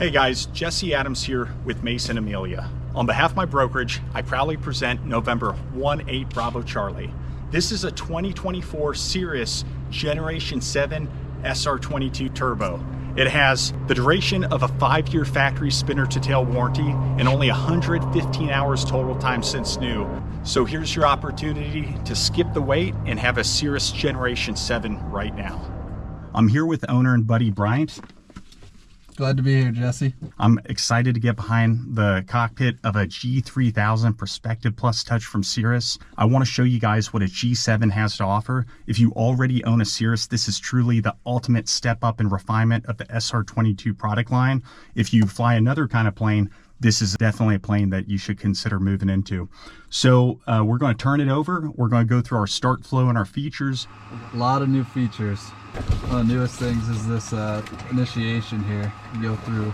Hey guys, Jesse Adams here with Mason Amelia. On behalf of my brokerage, I proudly present November 18 Bravo Charlie. This is a 2024 Cirrus Generation 7 SR22 Turbo. It has the duration of a 5-year factory spinner to tail warranty and only 115 hours total time since new. So here's your opportunity to skip the wait and have a Cirrus Generation 7 right now. I'm here with owner and buddy Bryant. Glad to be here, Jesse. I'm excited to get behind the cockpit of a G3000 Perspective Plus Touch from Cirrus. I want to show you guys what a G7 has to offer. If you already own a Cirrus, this is truly the ultimate step up in refinement of the SR22 product line. If you fly another kind of plane, this is definitely a plane that you should consider moving into. So we're going to turn it over. We're going to go through our start flow and our features. A lot of new features. One of the newest things is this initiation here. You go through.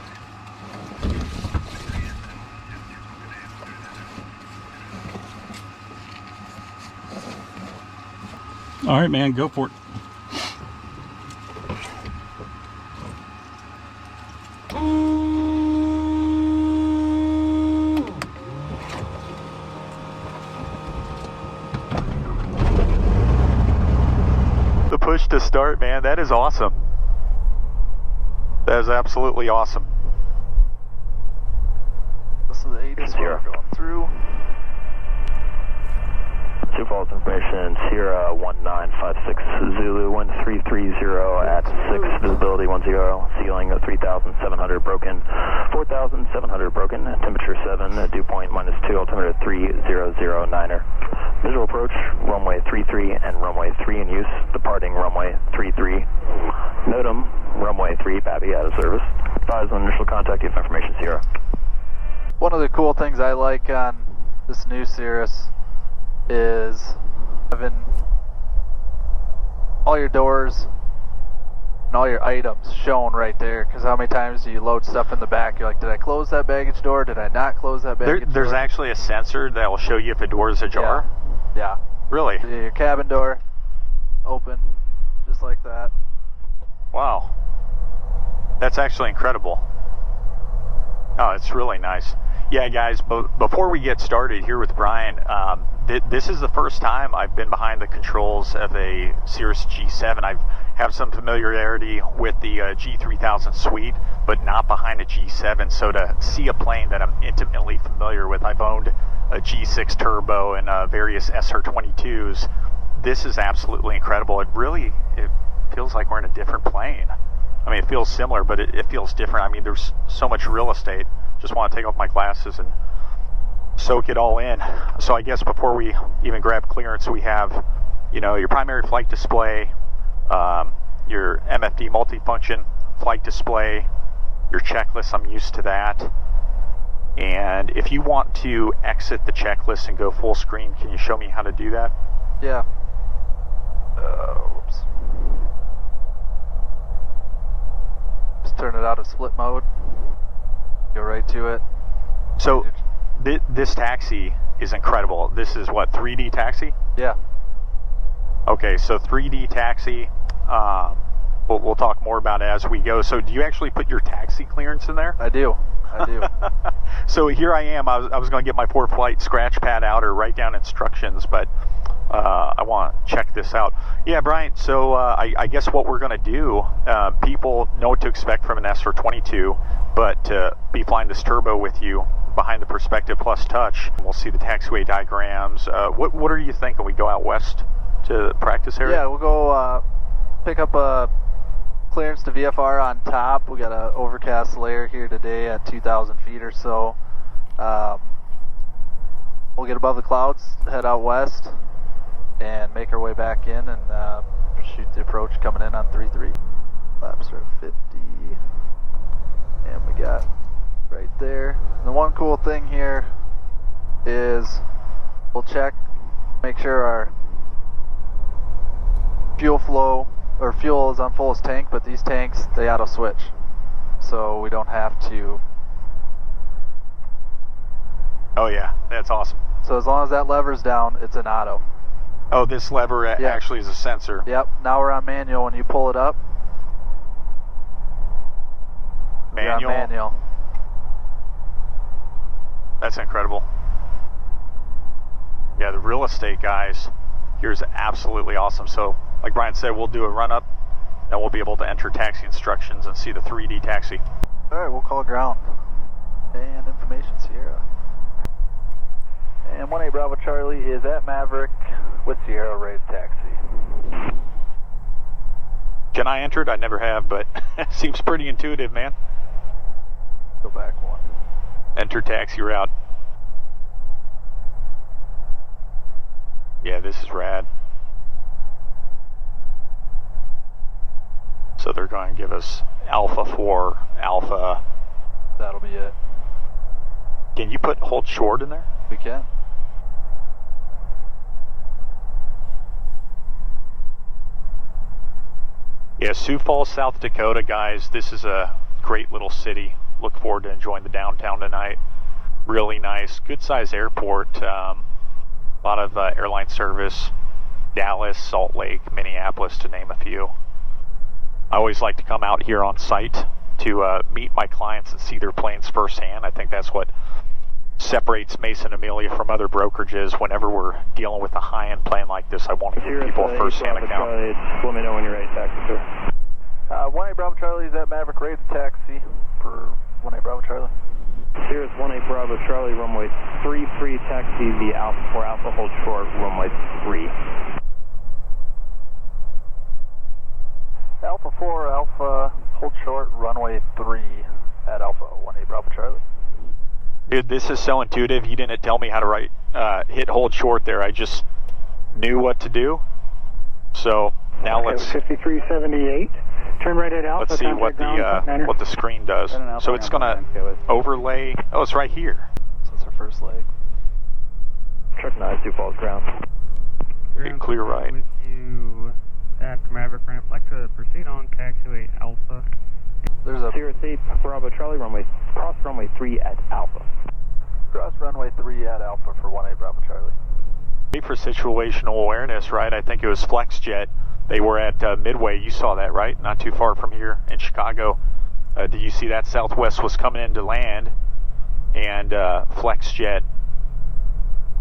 All right, man, go for it. The push to start, man, that is awesome. That is absolutely awesome. This is the 80s going through. Two falls information, Sierra 1956 Zulu 1330 at 6, visibility 10, ceiling 3,700 broken, 4,700 broken, temperature 7, dew point -2, altimeter 3009er. Visual approach, runway 33 and runway 3 in use, departing runway 33. NOTAM, runway 3, Pappy out of service. Advise on initial contact if information, Sierra. One of the cool things I like on this new Cirrus is having all your doors and all your items shown right there, because how many times do you load stuff in the back, you're like, did I close that baggage door, did I not close that baggage door? There's actually a sensor that will show you if a door is ajar? Yeah. Really? So your cabin door open just like that. Wow, that's actually incredible. Oh, it's really nice. Yeah, guys, before we get started here with Brian, this is the first time I've been behind the controls of a Cirrus G7. I have some familiarity with the G3000 suite, but not behind a G7. So to see a plane that I'm intimately familiar with, I've owned a G6 Turbo and various SR22s. This is absolutely incredible. It feels like we're in a different plane. I mean, it feels similar, but it feels different. I mean, there's so much real estate. Just want to take off my glasses and soak it all in. So I guess before we even grab clearance, we have, you know, your primary flight display, your MFD multifunction flight display, your checklist. I'm used to that. And if you want to exit the checklist and go full screen, can you show me how to do that? Yeah. Whoops. Just turn it out of split mode. Go right to it. So this taxi is incredible. This is what, 3D taxi? Yeah. Okay, so 3D taxi. We'll talk more about it as we go. So do you actually put your taxi clearance in there? I do. So here I am. I was going to get my poor flight scratch pad out or write down instructions, but I want to check this out. Yeah, Brian, so I guess what we're going to do, people know what to expect from an SR22, but to be flying this turbo with you behind the Perspective Plus Touch, we'll see the taxiway diagrams. What are you thinking? We go out west to the practice area? Yeah, we'll go pick up a clearance to VFR on top. We got an overcast layer here today at 2,000 feet or so. We'll get above the clouds, head out west, and make our way back in and shoot the approach coming in on 3-3. Laps are 50, and we got right there. And the one cool thing here is we'll check, make sure our fuel flow or fuel is on fullest tank, but these tanks, they auto switch, so we don't have to. Oh yeah, that's awesome. So as long as that lever's down, it's an auto. Oh, this lever actually is a sensor. Yep, now we're on manual. When you pull it up, Manual. manual. Manual. That's incredible. Yeah, the real estate guys here is absolutely awesome. So, like Brian said, we'll do a run-up, and we'll be able to enter taxi instructions and see the 3D taxi. All right, we'll call ground. And information, Sierra. And 18 Bravo Charlie is at Maverick with Sierra, ready to taxi. Can I enter it? I never have, but it seems pretty intuitive, man. Go back one. Enter taxi route. Yeah, this is rad. So they're going to give us Alpha 4, Alpha. That'll be it. Can you put hold short in there? We can. Yeah, Sioux Falls, South Dakota, guys. This is a great little city. Look forward to enjoying the downtown tonight. Really nice, good size airport. A lot of airline service. Dallas, Salt Lake, Minneapolis, to name a few. I always like to come out here on site to meet my clients and see their planes firsthand. I think that's what separates Mason Amelia from other brokerages. Whenever we're dealing with a high-end plane like this, I want to give people a first-hand account. Let me know when you're ready to taxi, sir. 18 Bravo Charlie is at Maverick, ready to taxi for 18 Bravo Charlie. Cirrus 18 Bravo Charlie, runway 33, taxi the Alpha 4 Alpha, hold short, runway 3. Alpha 4 Alpha, hold short, runway 3 at Alpha 18 Bravo Charlie. Dude, this is so intuitive. You didn't tell me how to hit hold short there. I just knew what to do. So now okay, let's 5378. Turn right at Alpha. let's see what the screen does. So it's gonna overlay. Oh, it's right here. So that's our first leg. Truck 9, Sioux Falls ground. Okay, clear right. With you at Maverick ramp. Like to proceed on taxiway Alpha. There's a Cirrus 8 Bravo Charlie, cross runway 3 at Alpha. cross runway 3 at Alpha for 18 Bravo Charlie. For situational awareness, right? I think it was FlexJet. They were at Midway. You saw that, right? Not too far from here in Chicago. Did you see that? Southwest was coming in to land, and FlexJet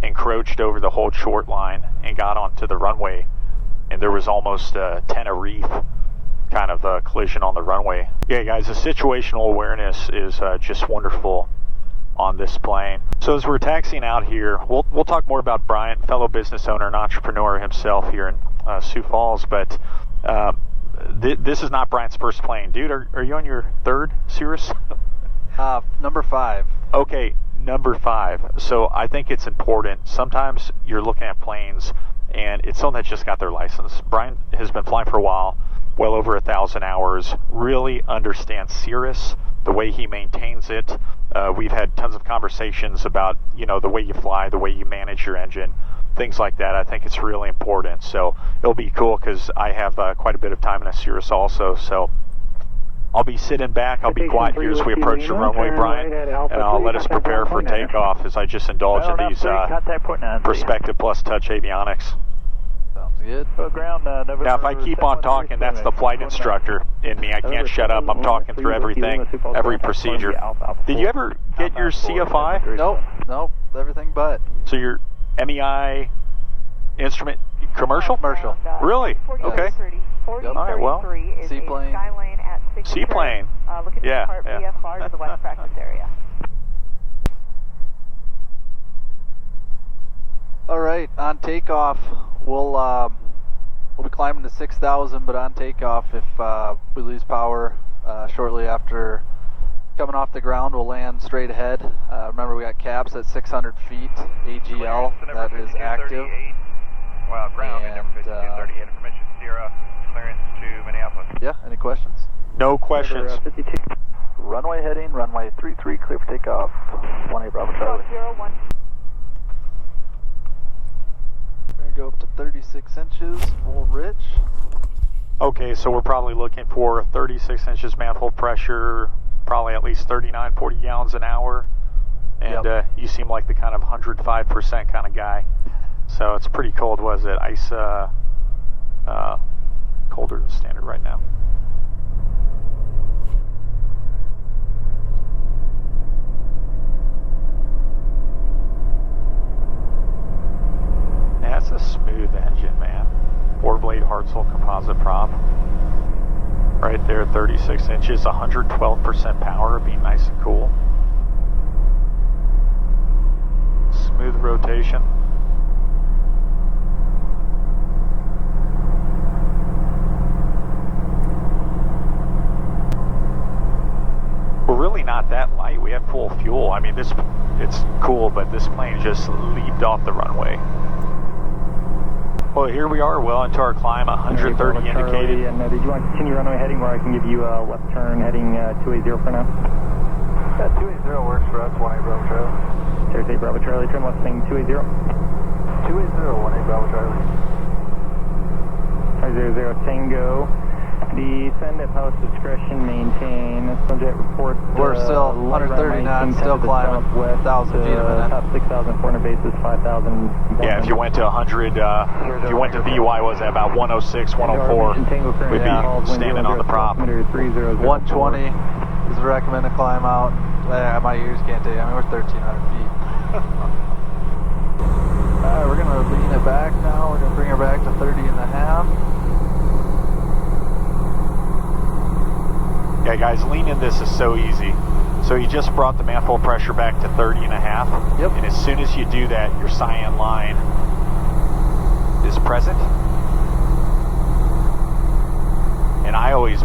encroached over the hold short line and got onto the runway, and there was almost a Tenna Reef kind of collision on the runway. Yeah, guys, the situational awareness is just wonderful on this plane. So as we're taxiing out here, we'll talk more about Brian, fellow business owner and entrepreneur himself here in Sioux Falls, but this is not Brian's first plane. Dude, are you on your third Cirrus? Number 5. Okay, number 5. So I think it's important. Sometimes you're looking at planes and it's someone that just got their license. Brian has been flying for a while, well over 1,000 hours, really understands Cirrus, the way he maintains it. We've had tons of conversations about, the way you fly, the way you manage your engine, things like that. I think it's really important. So it'll be cool because I have quite a bit of time in a Cirrus also. So I'll be sitting back. I'll be quiet here as we approach the runway, Brian, and I'll let us prepare for takeoff as I just indulge in these Perspective Plus Touch Avionics. Sounds good. Now, if I keep on talking, that's the flight instructor in me. I can't shut up. I'm talking through everything, every procedure. Did you ever get your CFI? Nope. Everything but. So your MEI instrument commercial? Commercial. Really? Okay. Yep. All right, well. Seaplane. Seaplane. Yeah. VFR to the west practice area. All right, on takeoff, we'll be climbing to 6,000, but on takeoff, if we lose power shortly after coming off the ground, we'll land straight ahead. Remember, we got caps at 600 feet, AGL, that is active. Well, ground at number 5238, information Sierra, clearance to Minneapolis. Yeah, any questions? No questions. Runway heading, runway 33, clear for takeoff. 18 Bravo Charlie. 01. We're going to go up to 36 inches, full rich. Okay, so we're probably looking for 36 inches manifold pressure, probably at least 39, 40 gallons an hour. And you seem like the kind of 105% kind of guy. So it's pretty cold, was it? Ice, colder than standard right now. there, 36 inches, 112% power, being nice and cool. Smooth rotation. We're really not that light. We have full fuel. I mean, it's cool, but this plane just leaped off the runway. Well, here we are, well into our climb, 130 indicated. And did you want to continue runway heading where I can give you a left turn heading 280 for now? Yeah, 280 works for us, 18 Bravo Charlie. Cirrus 8 Bravo Charlie, turn left swing 280. 280, 18 Bravo Charlie. 500 Tango. Descend at pilot's discretion, maintain. Sunjet report. We're still 130 knots, still climbing 1,000 feet a minute. Top 6,400 bases, 5,000. Yeah, if you went to 100, if you went to VY, was at about 106, 104, we'd be standing on the prop. 120 is the recommended climb out. My ears can't take it. I mean, we're 1,300 feet. We're going to lean it back now. We're going to bring her back to 30 and a half. Yeah, guys, leaning this is so easy. So you just brought the manifold pressure back to 30 and a half. Yep. And as soon as you do that, your cyan line is present. And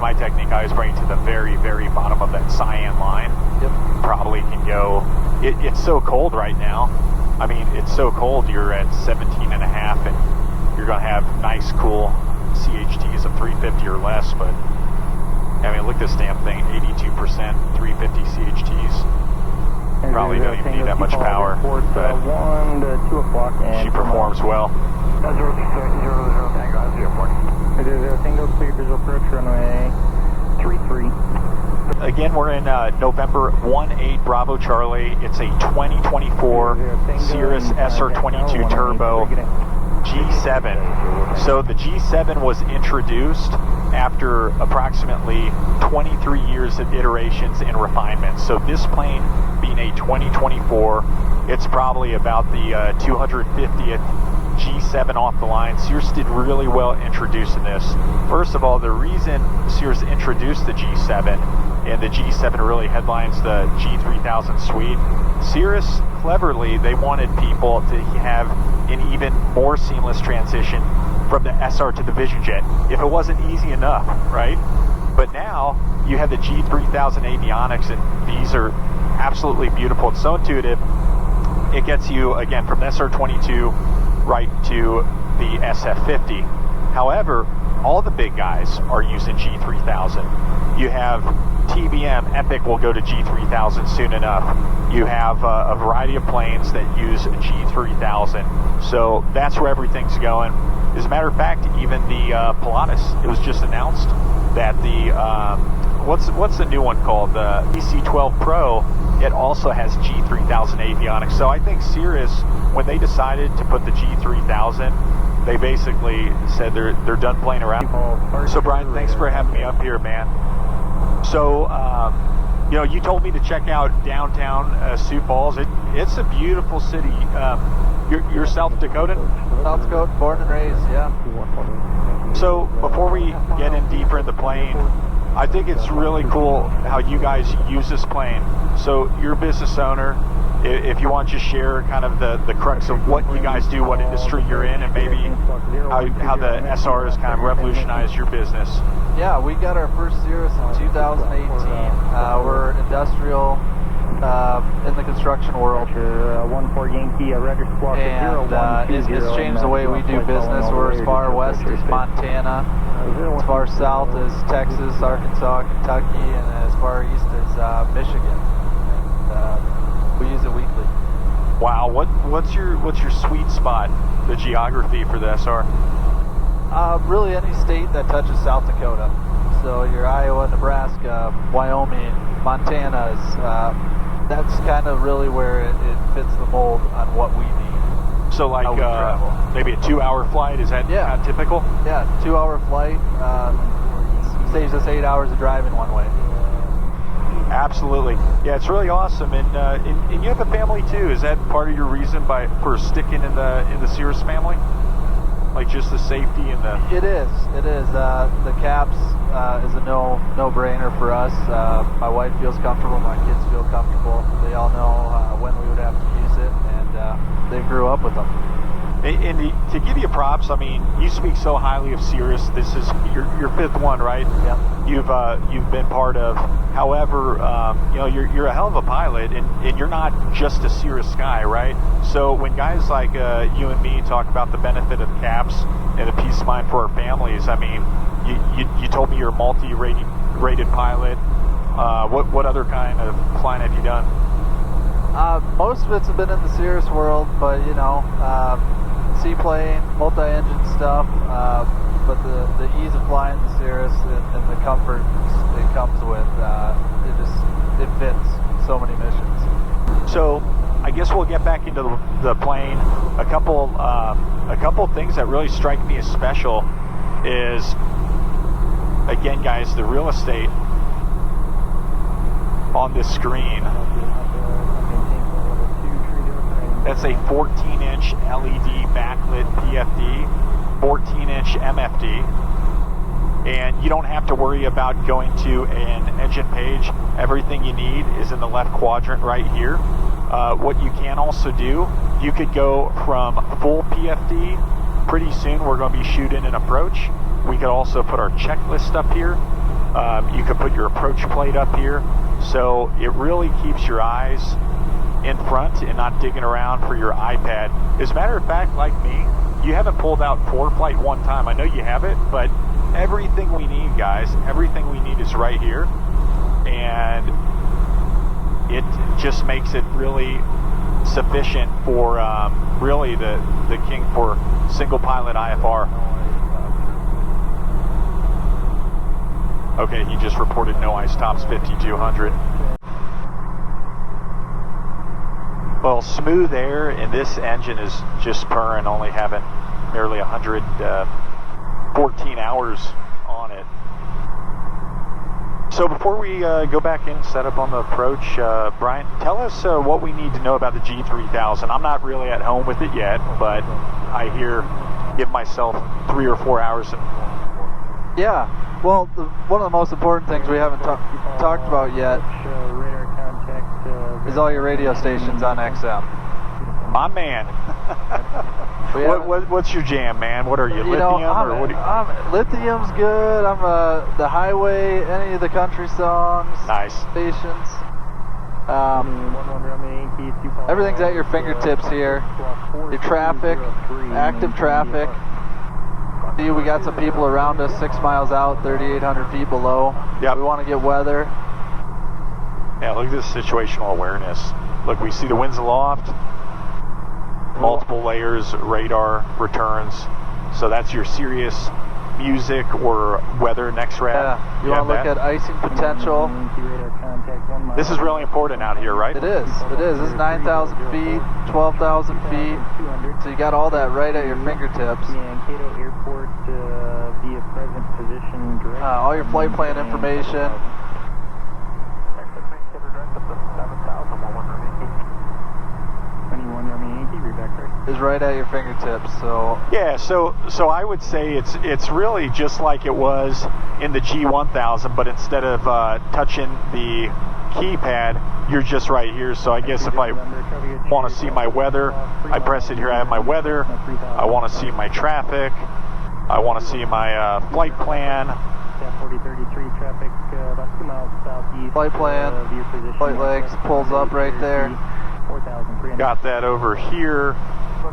my technique, I always bring it to the very, very bottom of that cyan line. Yep. Probably can go, it's so cold right now. I mean, it's so cold, you're at 17 and a half and you're going to have nice, cool CHTs of 350 or less, but I mean, look at this damn thing, 82%, 350 CHTs. Probably don't even need that much power, but 1 to 2 o'clock. She performs well. 0 Tango, clear visual approach, runway 33. Again, we're in November 18 Bravo Charlie. It's a 2024 Cirrus SR22 Turbo G7. So the G7 was introduced after approximately 23 years of iterations and refinements. So this plane being a 2024, it's probably about the 250th G7 off the line. Cirrus did really well introducing this. First of all, the reason Cirrus introduced the G7, and the G7 really headlines the G3000 suite, Cirrus, cleverly, they wanted people to have an even more seamless transition from the SR to the visionjet, if it wasn't easy enough, right? But now, you have the G3000 Avionics, and these are absolutely beautiful. It's so intuitive. It gets you, again, from the SR22 right to the SF50. However, all the big guys are using G3000. You have TBM, Epic will go to G3000 soon enough. You have a variety of planes that use G3000. So that's where everything's going. As a matter of fact, even the Pilatus, it was just announced that the, what's the new one called? The EC12 Pro, it also has G3000 avionics. So I think Cirrus, when they decided to put the G3000, they basically said they're done playing around. So Brian, thanks for having me up here, man. So, you know, you told me to check out downtown Sioux Falls. It's a beautiful city. You're South Dakotan? South Dakota, born and raised, yeah. So before we get in deeper in the plane, I think it's really cool how you guys use this plane. So you're a business owner. If you want to share kind of the crux of what you guys do, what industry you're in, and maybe how the SR has kind of revolutionized your business. Yeah, we got our first Cirrus in 2018. We're industrial in the construction world. 14 Yankee, Roger Squawk, and it's changed the way we do business. We're as far west as Montana, as far south as Texas, Arkansas, Kentucky, and as far east as Michigan. We use it weekly. Wow, what's your sweet spot, the geography for the SR? Really any state that touches South Dakota. So your Iowa, Nebraska, Wyoming, Montana's, that's kind of really where it fits the mold on what we need. So like maybe a 2-hour flight, is that kind of typical? Yeah, 2-hour flight, saves us 8 hours of driving one way. Absolutely. Yeah, it's really awesome. And you have a family too. Is that part of your reason for sticking in the Cirrus family? Like just the safety and the... It is. The caps is a no-brainer for us. My wife feels comfortable. My kids feel comfortable. They all know when we would have to use it, and they grew up with them. And to give you props, I mean, you speak so highly of Cirrus. This is your fifth one, right? Yep. You've been part of. However, you know, you're a hell of a pilot, and you're not just a Cirrus guy, right? So when guys like you and me talk about the benefit of caps and the peace of mind for our families, I mean, you told me you're a multi-rated pilot. What other kind of flying have you done? Most of it's been in the Cirrus world, but you know, seaplane, multi-engine stuff. But the ease of flying the Cirrus and the comfort it comes with, it fits so many missions. So I guess we'll get back into the plane. A couple things that really strike me as special is, again, guys, the real estate on this screen. That's a 14-inch LED backlit PFD, 14-inch MFD, and you don't have to worry about going to an engine page. Everything you need is in the left quadrant right here. What you can also do, you could go from full PFD. Pretty soon we're going to be shooting an approach. We could also put our checklist up here. You could put your approach plate up here. So it really keeps your eyes in front and not digging around for your iPad. As a matter of fact, like me, you haven't pulled out ForeFlight one time. I know you have it, but everything we need, guys, everything we need is right here. And it just makes it really sufficient for really the king for single pilot IFR. Okay, he just reported no ice tops 5200. Well, smooth air, and this engine is just purring, only having nearly 114 hours on it. So before we go back in and set up on the approach, Brian, tell us what we need to know about the G3000. I'm not really at home with it yet, but I give myself 3 or 4 hours. Yeah, well, one of the most important things we haven't talked about yet is all your radio stations on XM. My man. What's your jam, man? What are you, lithium? Or what lithium's good. I'm the highway, any of the country songs, nice stations. Everything's at your fingertips here. Your traffic, active traffic. See, we got some people around us 6 miles out, 3,800 feet below. Yep. We want to get weather. Yeah, look at this situational awareness. Look, we see the winds aloft, multiple layers, radar, returns. So that's your serious music or weather next rad. Yeah, you want to look at icing potential. This is really important out here, right? It is. This is 9,000 feet, 12,000 feet. So you got all that right at your fingertips. All your flight plan information. Is right at your fingertips. So yeah, so I would say it's really just like it was in the G1000, but instead of touching the keypad, you're just right here. So I guess if I want to see my weather, I press it here. I have my weather. I want to see my traffic. I want to see my flight plan. Flight plan, flight legs pulls up right there. Got that over here,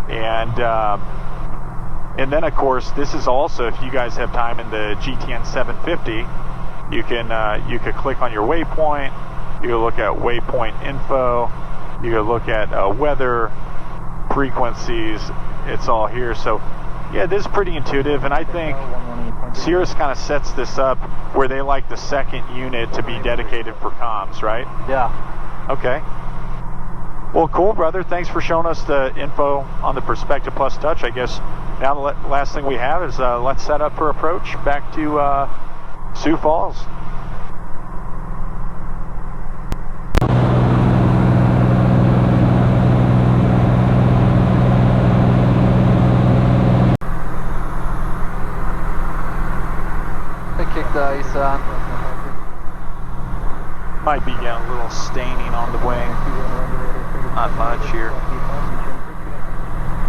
and then of course this is also, if you guys have time in the GTN 750, you could click on your waypoint. You can look at waypoint info. You can look at weather, frequencies. It's all here. So yeah, this is pretty intuitive, and I think Cirrus kind of sets this up where they like the second unit to be dedicated for comms, right? Yeah. Okay. Well, cool, brother. Thanks for showing us the info on the Perspective Plus Touch. I guess now the last thing we have is let's set up for approach back to Sioux Falls. Might be getting a little staining on the wing. Not much here.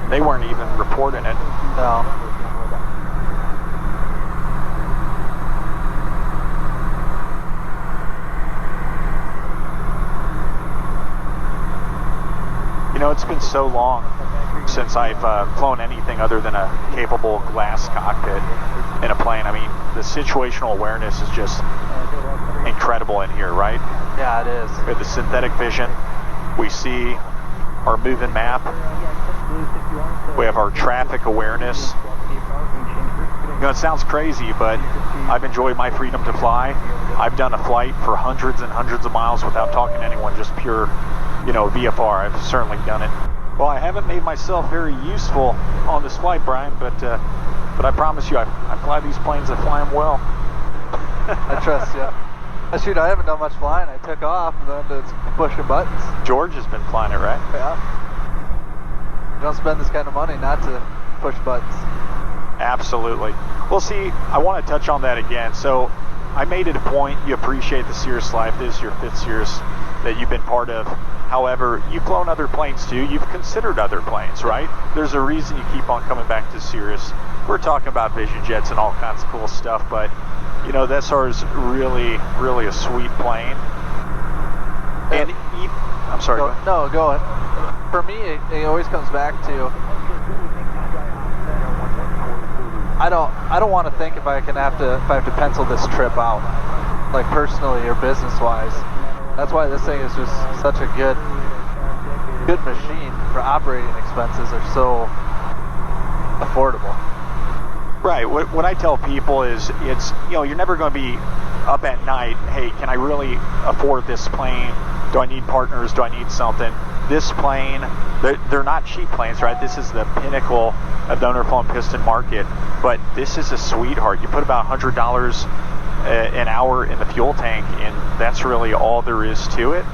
They weren't even reporting it. No. You know, it's been so long since I've flown anything other than a capable glass cockpit in a plane. I mean, the situational awareness is just incredible in here, right? Yeah, it is. We have the synthetic vision. We see our moving map. We have our traffic awareness. You know, it sounds crazy, but I've enjoyed my freedom to fly. I've done a flight for hundreds and hundreds of miles without talking to anyone, just pure, you know, VFR. I've certainly done it. Well, I haven't made myself very useful on this flight, Brian, but I promise you, I fly these planes, I fly them well. I trust you. Shoot, I haven't done much flying. I took off and then it's pushing buttons. George has been flying it, right? Yeah. You don't spend this kind of money not to push buttons. Absolutely. Well, see, I want to touch on that again. So I made it a point, you appreciate the Cirrus Life. This is your 5th Cirrus that you've been part of. However, you've flown other planes too. You've considered other planes, right? There's a reason you keep on coming back to Cirrus. We're talking about vision jets and all kinds of cool stuff, but you know, the SR is really, really a sweet plane. And I'm sorry. No, go ahead. For me, it always comes back to I don't want to think if I have to pencil this trip out, like personally or business wise. That's why this thing is just such a good machine. For operating expenses are so affordable. Right. What I tell people is, it's, you know, you're never going to be up at night, hey, can I really afford this plane? Do I need partners? Do I need something? This plane, they're not cheap planes, right? This is the pinnacle of the underflown piston market, but this is a sweetheart. You put about $100 an hour in the fuel tank, and that's really all there is to it.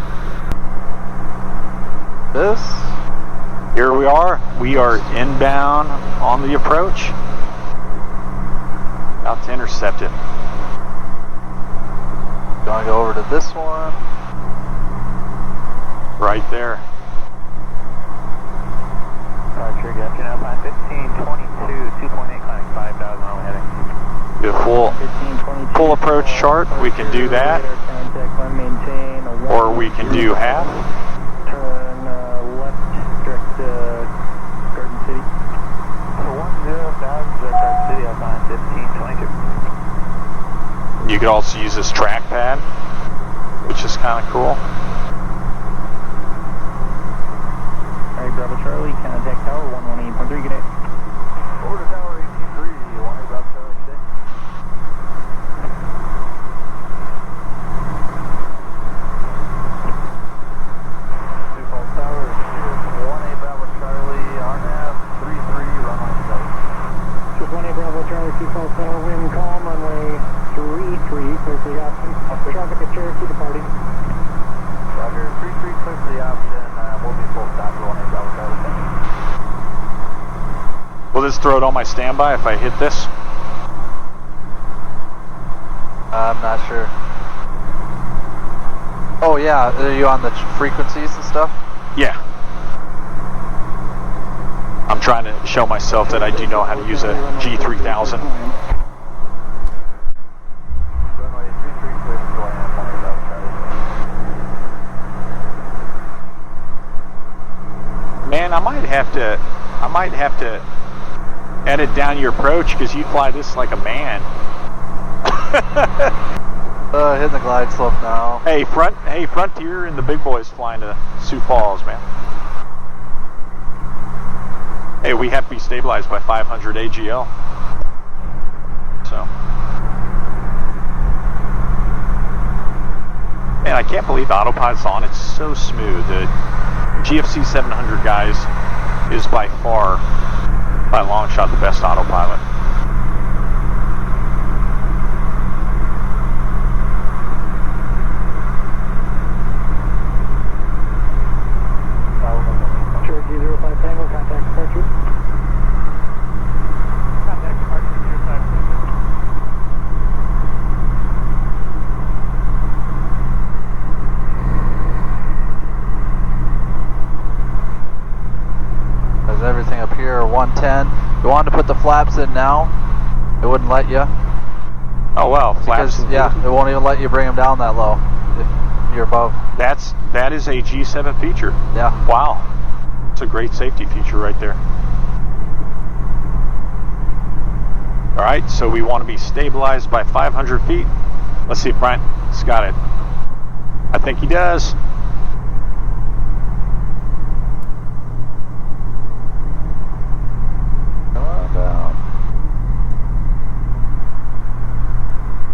Here we are. We are inbound on the approach. About to intercept it. You want to go over to this one? Right there. Roger, good afternoon, Alpine 1522, 2.8, climbing 5,000, only heading. Do a full approach chart. We can do that. Or we can do half. Turn left, direct Garden City. 10,000, Garden City, Alpine 1522. You could also use this trackpad, which is kind of cool. Alright, Bravo Charlie, contact tower 118.3, good day. Over to tower 183, 18 Bravo Charlie, good day. Sioux Falls Tower, 18 Bravo Charlie, RNAV 33, runway 7. 18 Bravo Charlie, Sioux Falls Tower, wind calm, runway 33, clear for the option. Traffic at Cherokee departing. Roger, 33, clear for the option. We'll be full stop for 18 Bravo Charlie. Will this throw it on my standby if I hit this? I'm not sure. Oh yeah, are you on the frequencies and stuff? Yeah. I'm trying to show myself that I do know how to use a G3000. Runway 33, clear for 18 Bravo Charlie. Man, I might have to edit down your approach, because you fly this like a man. Hitting the glide slope now. Hey, Frontier and the big boys flying to Sioux Falls, man. Hey, we have to be stabilized by 500 AGL. So, man, I can't believe the autopilot's on. It's so smooth. The GFC 700, guys, is by far, by a long shot, the best autopilot. Cherokee 05 Tango, contact departure. Contact departure 05 Tango. 110. You wanted to put the flaps in now, it wouldn't let you. Oh well, flaps. Because, yeah, it won't even let you bring them down that low if you're above. That is a G7 feature. Yeah. Wow. It's a great safety feature right there. All right, so we want to be stabilized by 500 feet. Let's see if Brian's got it. I think he does. Come on down.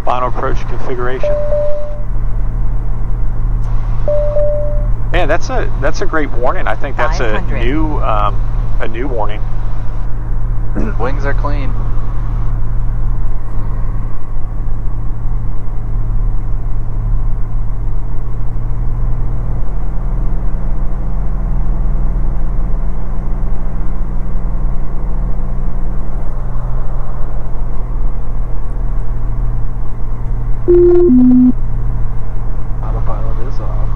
Final approach configuration. Man, that's a great warning. I think that's a new warning. Wings are clean. Autopilot is off.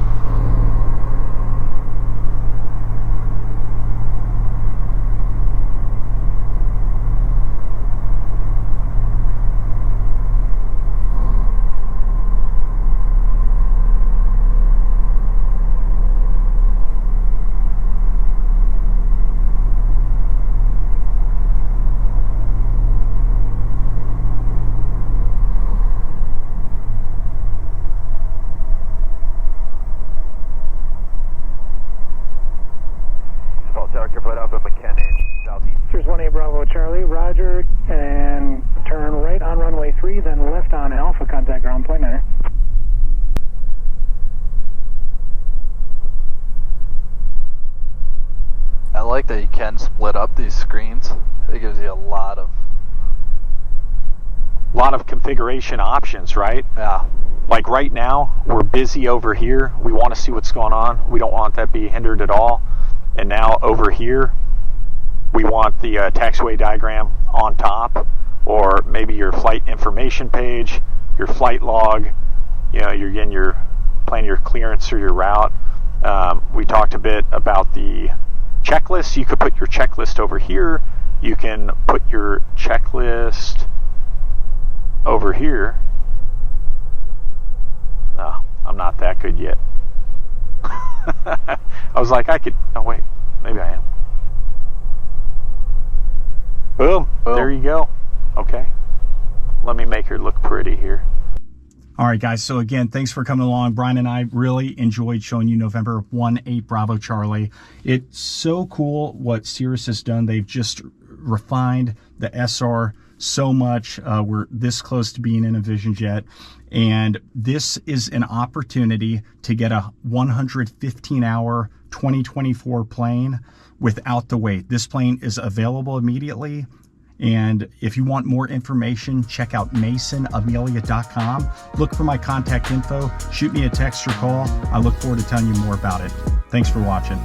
Cirrus 18 Bravo Charlie, roger, and turn right on runway 3, then left on Alpha, contact ground point 9. I like that you can split up these screens. It gives you a lot of configuration options, right? yeah. Like right now, we're busy over here. We want to see what's going on. We don't want that to be hindered at all. And now over here, we want the taxiway diagram on top, or maybe your flight information page, your flight log. You know, you're planning your clearance or your route. We talked a bit about the checklist. You could put your checklist over here. You can put your checklist over here. No, I'm not that good yet. I was like, oh wait, maybe I am. Boom, there you go. Okay, let me make her look pretty here. All right, guys, so again, thanks for coming along. Brian and I really enjoyed showing you November 18 Bravo Charlie. It's so cool what Cirrus has done. They've just refined the SR so much. We're this close to being in a visionjet, and this is an opportunity to get a 115-hour 2024 plane without the wait. This plane is available immediately, and if you want more information, check out masonamelia.com. Look for my contact info, shoot me a text or call. I look forward to telling you more about it. Thanks for watching.